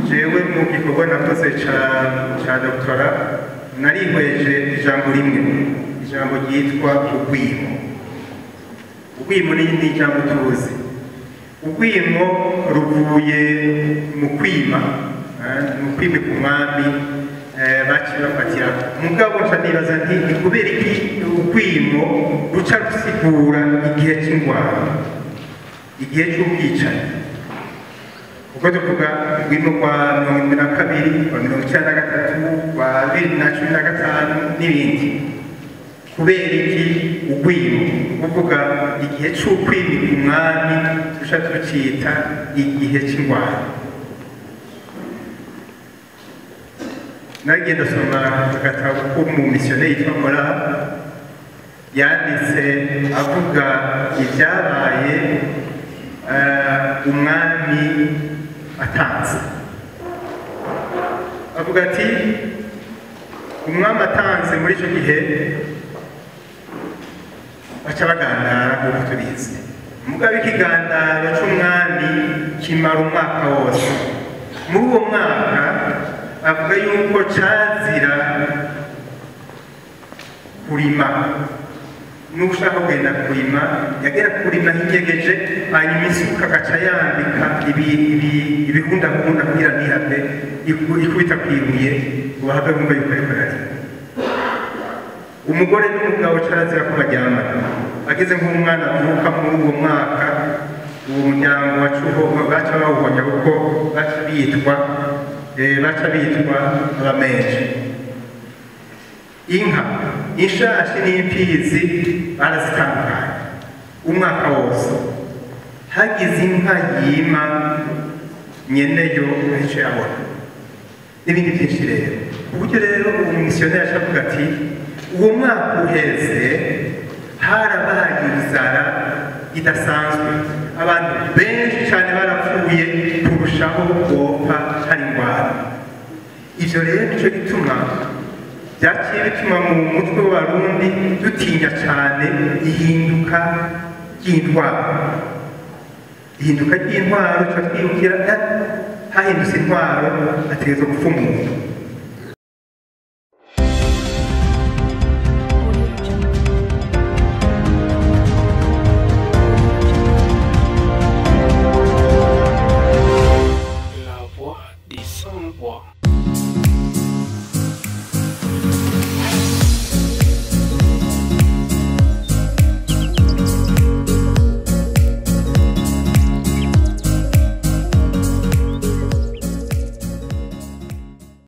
jewe mu gikorwa nakoze ca doktora narihweje ijambo rimwe, ijambo ryitwa urwimo. Urwimo ni ijambo tuzi. Urwimo ruvuye mu kwima ku mwami baciye bafatira mugabo nca nibaza nti ni kubera iki urwimo ruca rusigura igihe c'ingwara, igihe c'ubwicanyi. Uko tuvuga urwimo rwa 2022, rwa 1993, rwa 2015 n'ibindi. Kubera iki urwimo? Kuvuga igihe c'ukwimika umwami tuca tucita igihe c'ingwara. Nagiye ndasoma agatabo k'umumisiyoneri yitwa Mora yanditse avuga ibyabaye umwami atanze. Avuga ati umwami atanze muri icyo gihe baca bagandara nk'uko tubizi. Mugabe ikigandaro c'umwami kimara umwaka wose. Muri uwo mwaka avuga yuko cazira kurima. Nushaka kugenda kurima yagera kurima hinyegeje, hanyuma isuka agaca yambika ibihundahunda kugira ntihave ikubita kwibuye ngo bahave bumva yuko ariko ararima. Umugore n'umugabo carazira ko baryamana. Ageze nk'umwana avuka muri uwo mwaka, uwo muryango wa Cuhoho baca bawuhonya kuko baca bitwa abamenje. Inka, inshashi n'imfizi barazitandukanye umwaka wose. Hagize inka yima nyeneyo nicyo yabona n'ibindi byinshi rero. Uburyo rero uwo mumisiyoneri ashavuga ati uwo mwaka uheze harabaye inzara idasanzwe, abantu benshi cyane barapfuye kurushaho gupfa hari ingwara. Ivyo rero nico gituma byaciye bituma mu mutwe w'Abarundi dutinya cyane ihinduka ry'intwaro. Ihinduka ry'intwaro cyo twibukira hahindutse intwaro ategerezwa gupfa umuntu.